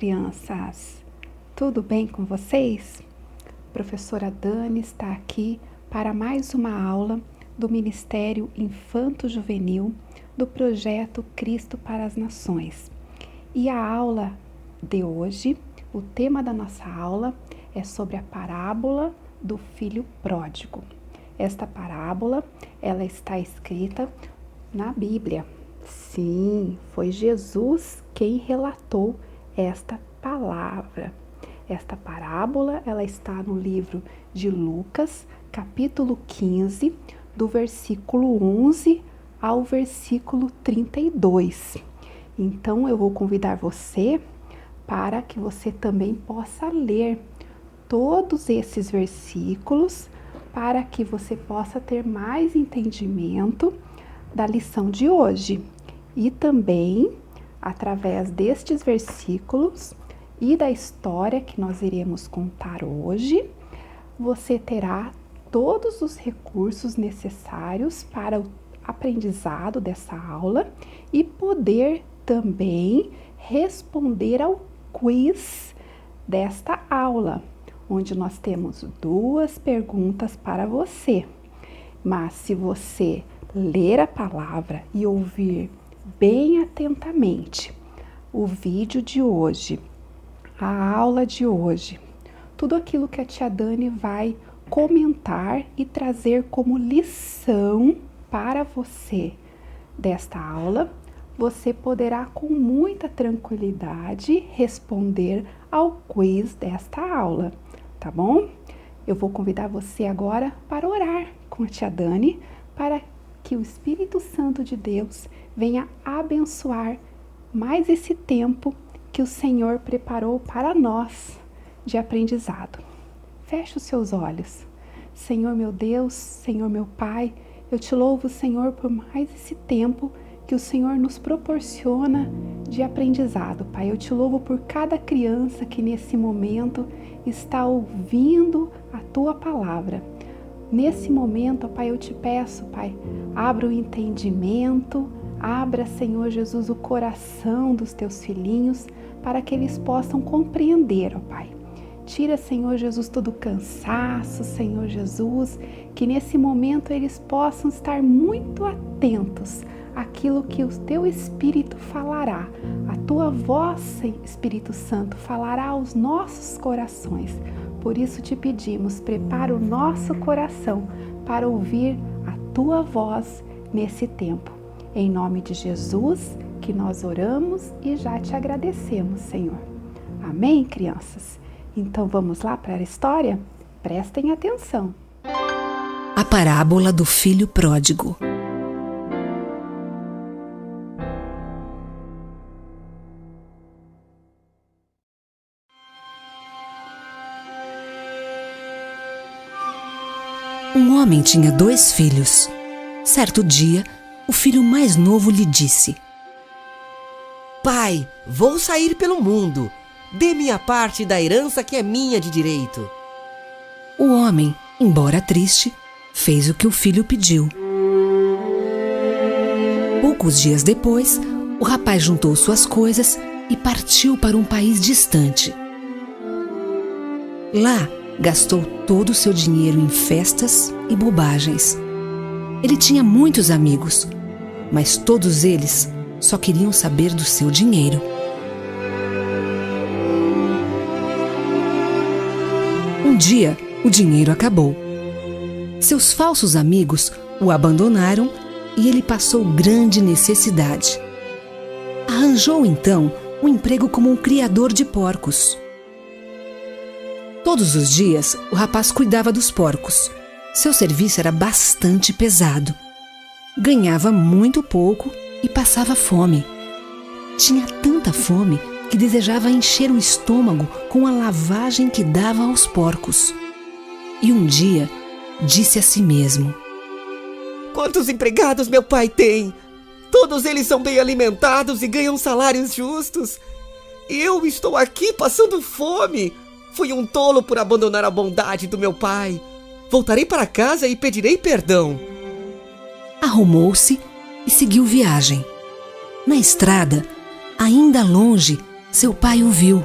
crianças! Tudo bem com vocês? Professora Dani está aqui para mais uma aula do Ministério Infanto-Juvenil do projeto Cristo para as Nações. E a aula de hoje, o tema da nossa aula é sobre a parábola do filho pródigo. Esta parábola, ela está escrita na Bíblia. Sim, foi Jesus quem relatou esta palavra. Esta parábola, ela está no livro de Lucas, capítulo 15, do versículo 11 ao versículo 32. Então, eu vou convidar você para que você também possa ler todos esses versículos, para que você possa ter mais entendimento da lição de hoje. E também, através destes versículos e da história que nós iremos contar hoje, você terá todos os recursos necessários para o aprendizado dessa aula e poder também responder ao quiz desta aula, onde nós temos 2 perguntas para você. Mas se você ler a palavra e ouvir bem atentamente o vídeo de hoje, a aula de hoje, tudo aquilo que a tia Dani vai comentar e trazer como lição para você desta aula, você poderá com muita tranquilidade responder ao quiz desta aula, tá bom? Eu vou convidar você agora para orar com a tia Dani, para que o Espírito Santo de Deus venha abençoar mais esse tempo que o Senhor preparou para nós de aprendizado. Feche os seus olhos. Senhor meu Deus, Senhor meu Pai, eu te louvo, Senhor, por mais esse tempo que o Senhor nos proporciona de aprendizado, Pai. Eu te louvo por cada criança que nesse momento está ouvindo a Tua palavra. Nesse momento, Pai, eu te peço, Pai, abra o entendimento, abra, Senhor Jesus, o coração dos Teus filhinhos para que eles possam compreender, ó Pai. Tira, Senhor Jesus, todo o cansaço, Senhor Jesus, que nesse momento eles possam estar muito atentos àquilo que o Teu Espírito falará. A Tua voz, Espírito Santo, falará aos nossos corações. Por isso te pedimos, prepara o nosso coração para ouvir a Tua voz nesse tempo. Em nome de Jesus, que nós oramos e já te agradecemos, Senhor. Amém, crianças? Então vamos lá para a história? Prestem atenção. A parábola do filho pródigo. Um homem tinha 2 filhos. Certo dia, o filho mais novo lhe disse: Pai, vou sair pelo mundo. Dê-me a parte da herança que é minha de direito. O homem, embora triste, fez o que o filho pediu. Poucos dias depois, o rapaz juntou suas coisas e partiu para um país distante. Lá, gastou todo o seu dinheiro em festas e bobagens. Ele tinha muitos amigos, mas todos eles só queriam saber do seu dinheiro. Um dia, o dinheiro acabou. Seus falsos amigos o abandonaram e ele passou grande necessidade. Arranjou então um emprego como um criador de porcos. Todos os dias, o rapaz cuidava dos porcos. Seu serviço era bastante pesado. Ganhava muito pouco e passava fome. Tinha tanta fome que desejava encher o estômago com a lavagem que dava aos porcos. E um dia, disse a si mesmo: Quantos empregados meu pai tem? Todos eles são bem alimentados e ganham salários justos. Eu estou aqui passando fome. Fui um tolo por abandonar a bondade do meu pai. Voltarei para casa e pedirei perdão. Arrumou-se e seguiu viagem. Na estrada, ainda longe, seu pai o viu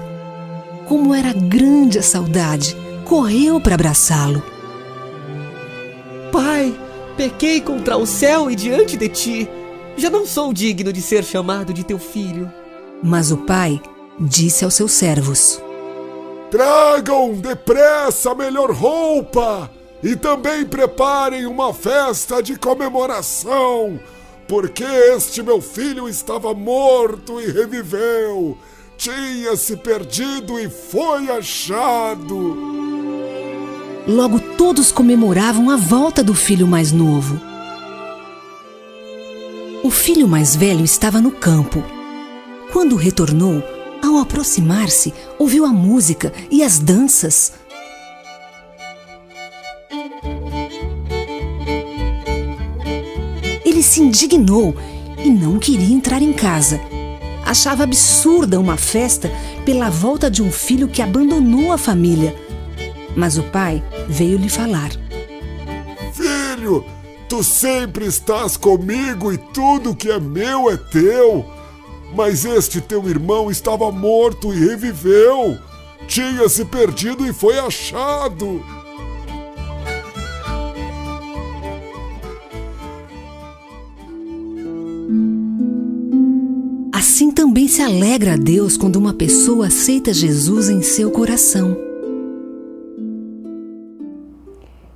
Como era grande a saudade, correu para abraçá-lo. Pai, pequei contra o céu e diante de ti. Já não sou digno de ser chamado de teu filho. Mas o pai disse aos seus servos: Tragam depressa a melhor roupa e também preparem uma festa de comemoração, porque este meu filho estava morto e reviveu, tinha se perdido e foi achado. Logo todos comemoravam a volta do filho mais novo. O filho mais velho estava no campo. Quando retornou, ao aproximar-se, ouviu a música e as danças. Ele se indignou e não queria entrar em casa. Achava absurda uma festa pela volta de um filho que abandonou a família. Mas o pai veio lhe falar: Filho, tu sempre estás comigo e tudo que é meu é teu. Mas este teu irmão estava morto e reviveu. Tinha se perdido e foi achado. Assim também se alegra a Deus quando uma pessoa aceita Jesus em seu coração.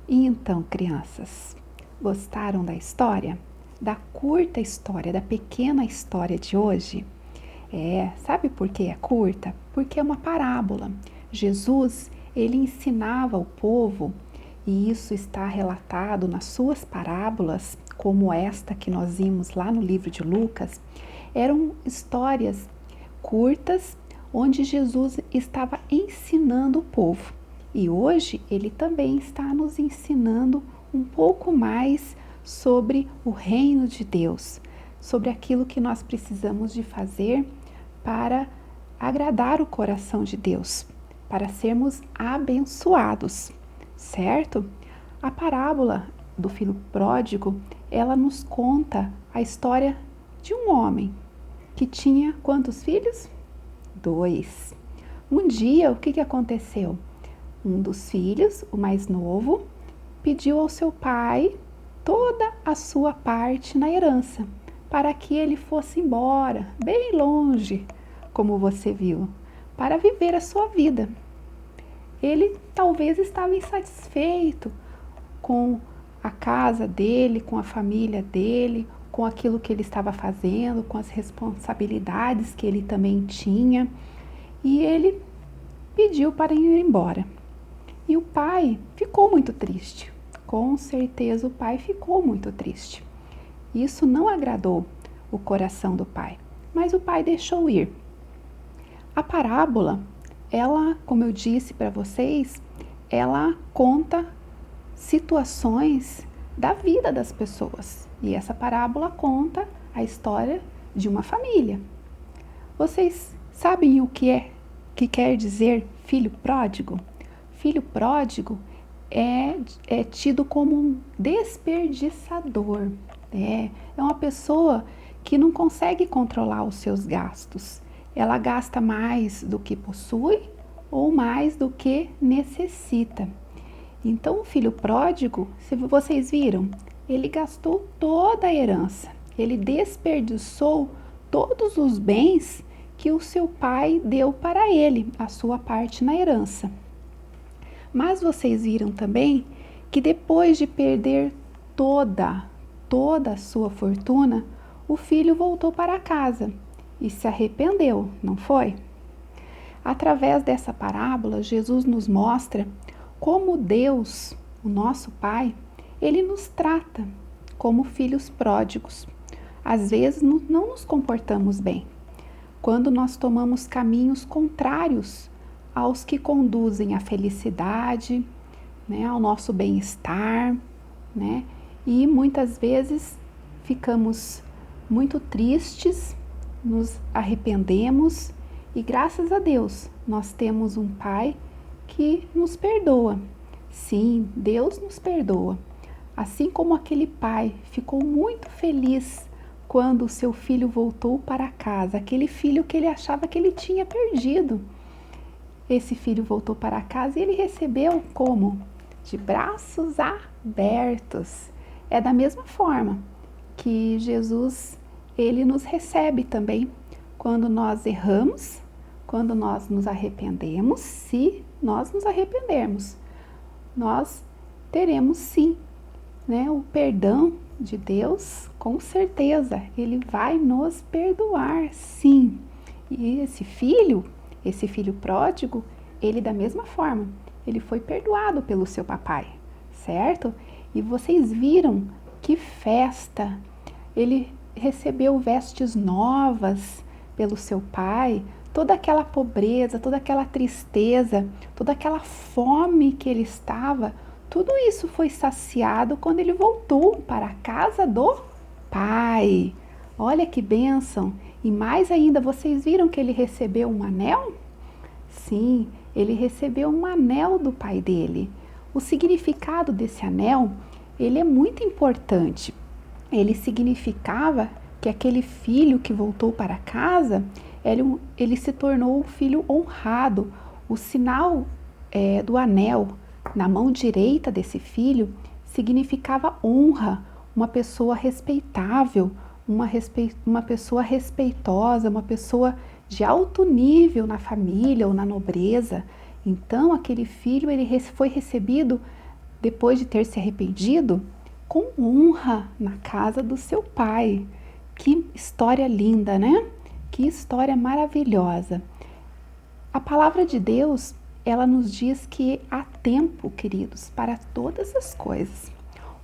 E então, crianças, gostaram da história? Da curta história, da pequena história de hoje? Sabe por que é curta? Porque é uma parábola. Jesus, ele ensinava ao povo, e isso está relatado nas suas parábolas, como esta que nós vimos lá no livro de Lucas. Eram histórias curtas, onde Jesus estava ensinando o povo. E hoje ele também está nos ensinando um pouco mais sobre o reino de Deus, sobre aquilo que nós precisamos de fazer para agradar o coração de Deus, para sermos abençoados, certo? A parábola do filho pródigo, ela nos conta a história de um homem que tinha quantos filhos? 2. Um dia, o que aconteceu? Um dos filhos, o mais novo, pediu ao seu pai toda a sua parte na herança, para que ele fosse embora, bem longe, como você viu, para viver a sua vida. Ele talvez estava insatisfeito com a casa dele, com a família dele, com aquilo que ele estava fazendo, com as responsabilidades que ele também tinha, e ele pediu para ir embora. E o pai ficou muito triste. Com certeza o pai ficou muito triste. Isso não agradou o coração do pai, mas o pai deixou ir. A parábola, ela, como eu disse para vocês, ela conta situações da vida das pessoas. E essa parábola conta a história de uma família. Vocês sabem o que quer dizer filho pródigo? Filho pródigo é tido como um desperdiçador. É uma pessoa que não consegue controlar os seus gastos. Ela gasta mais do que possui ou mais do que necessita. Então, o filho pródigo, se vocês viram, ele gastou toda a herança. Ele desperdiçou todos os bens que o seu pai deu para ele, a sua parte na herança. Mas vocês viram também que depois de perder toda a sua fortuna, o filho voltou para casa e se arrependeu, não foi? Através dessa parábola, Jesus nos mostra como Deus, o nosso Pai, ele nos trata como filhos pródigos. Às vezes não nos comportamos bem, quando nós tomamos caminhos contrários aos que conduzem à felicidade, né, ao nosso bem-estar, né? E muitas vezes ficamos muito tristes, nos arrependemos e graças a Deus nós temos um Pai que nos perdoa. Sim, Deus nos perdoa. Assim como aquele pai ficou muito feliz quando o seu filho voltou para casa, aquele filho que ele achava que ele tinha perdido. esse filho voltou para casa e ele recebeu como? De braços abertos. É da mesma forma que Jesus, ele nos recebe também quando nós erramos, quando nós nos arrependemos. Se nós nos arrependermos, nós teremos sim, né, o perdão de Deus, com certeza, ele vai nos perdoar, sim. E esse filho pródigo, ele da mesma forma, ele foi perdoado pelo seu papai, certo? E vocês viram que festa, ele recebeu vestes novas pelo seu pai, toda aquela pobreza, toda aquela tristeza, toda aquela fome que ele estava, tudo isso foi saciado quando ele voltou para a casa do pai. Olha que bênção! E mais ainda, vocês viram que ele recebeu um anel? Sim, ele recebeu um anel do pai dele. O significado desse anel, ele é muito importante. Ele significava que aquele filho que voltou para casa, ele se tornou um filho honrado. O sinal do anel na mão direita desse filho significava honra, uma pessoa respeitável, uma pessoa respeitosa, uma pessoa de alto nível na família ou na nobreza. Então aquele filho ele foi recebido, depois de ter se arrependido, com honra na casa do seu pai. Que história linda, né? Que história maravilhosa. A palavra de Deus, ela nos diz que há tempo, queridos, para todas as coisas.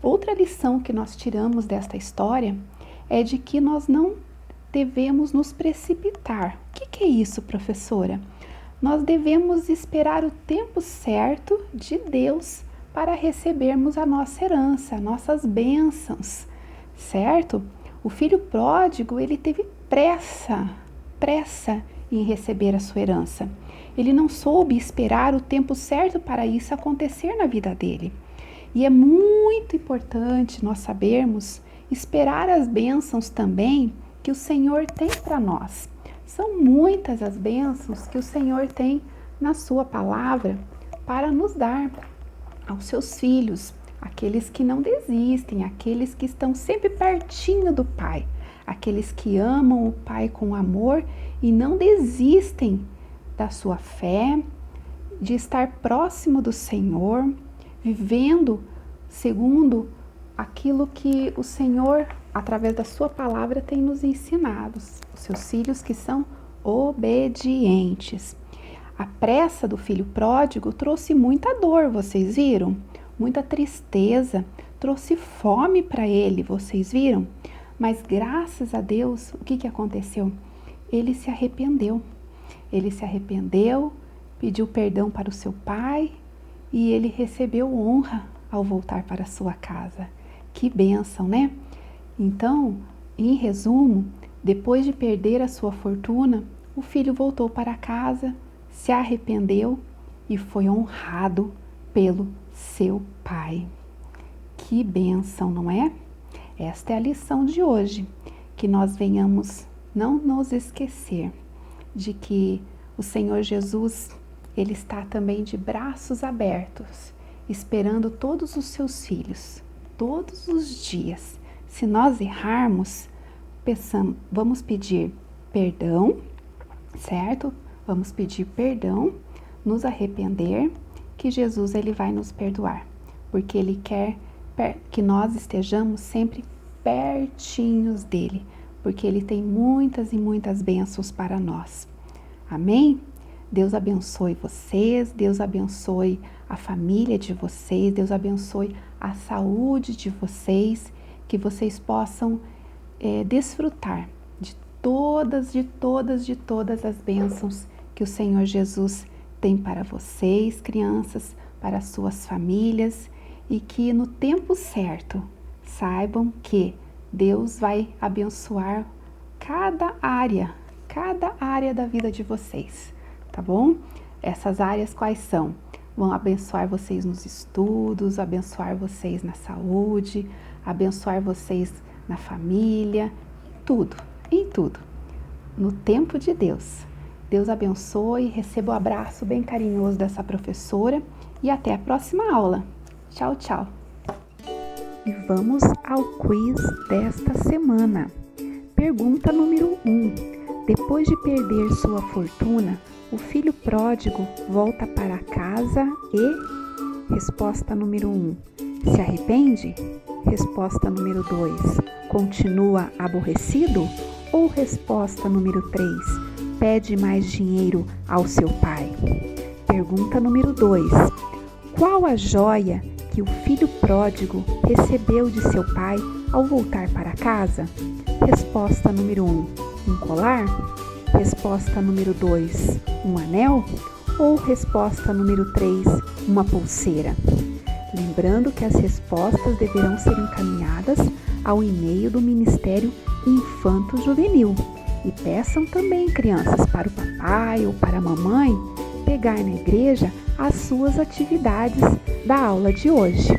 Outra lição que nós tiramos desta história é de que nós não devemos nos precipitar. O que é isso, professora? Nós devemos esperar o tempo certo de Deus para recebermos a nossa herança, nossas bênçãos, certo? O filho pródigo, ele teve pressa em receber a sua herança. Ele não soube esperar o tempo certo para isso acontecer na vida dele. E é muito importante nós sabermos esperar as bênçãos também que o Senhor tem para nós. São muitas as bênçãos que o Senhor tem na sua palavra para nos dar aos seus filhos, aqueles que não desistem, aqueles que estão sempre pertinho do Pai, aqueles que amam o Pai com amor e não desistem da sua fé, de estar próximo do Senhor, vivendo segundo aquilo que o Senhor, através da sua palavra, tem nos ensinado. Os seus filhos que são obedientes. A pressa do filho pródigo trouxe muita dor, vocês viram? Muita tristeza, trouxe fome para ele, vocês viram? Mas graças a Deus, o que aconteceu? Ele se arrependeu. Ele se arrependeu, pediu perdão para o seu pai e ele recebeu honra ao voltar para a sua casa. Que bênção, né? Então, em resumo, depois de perder a sua fortuna, o filho voltou para casa, se arrependeu e foi honrado pelo seu pai. Que bênção, não é? Esta é a lição de hoje, que nós venhamos não nos esquecer de que o Senhor Jesus, ele está também de braços abertos, esperando todos os seus filhos, todos os dias. Se nós errarmos, vamos pedir perdão, certo? Vamos pedir perdão, nos arrepender, que Jesus ele vai nos perdoar, porque ele quer que nós estejamos sempre pertinhos dele, porque ele tem muitas e muitas bênçãos para nós. Amém? Deus abençoe vocês, Deus abençoe a família de vocês, Deus abençoe a saúde de vocês, que vocês possam desfrutar de todas as bênçãos que o Senhor Jesus tem para vocês, crianças, para as suas famílias, e que no tempo certo saibam que Deus vai abençoar cada área da vida de vocês, tá bom? Essas áreas quais são? Vão abençoar vocês nos estudos, abençoar vocês na saúde, abençoar vocês na família, em tudo, no tempo de Deus. Deus abençoe, receba o abraço bem carinhoso dessa professora e até a próxima aula. Tchau, tchau! E vamos ao quiz desta semana. Pergunta número 1. Depois de perder sua fortuna, o filho pródigo volta para casa e... Resposta número 1. Se arrepende? Resposta número 2. Continua aborrecido? Ou resposta número 3. Pede mais dinheiro ao seu pai? Pergunta número 2. Qual a joia que o filho pródigo recebeu de seu pai ao voltar para casa? Resposta número 1. Um colar? Resposta número 2. Um anel? Ou resposta número 3. Uma pulseira? Lembrando que as respostas deverão ser encaminhadas ao e-mail do Ministério Infanto Juvenil. E peçam também, crianças, para o papai ou para a mamãe pegar na igreja as suas atividades da aula de hoje.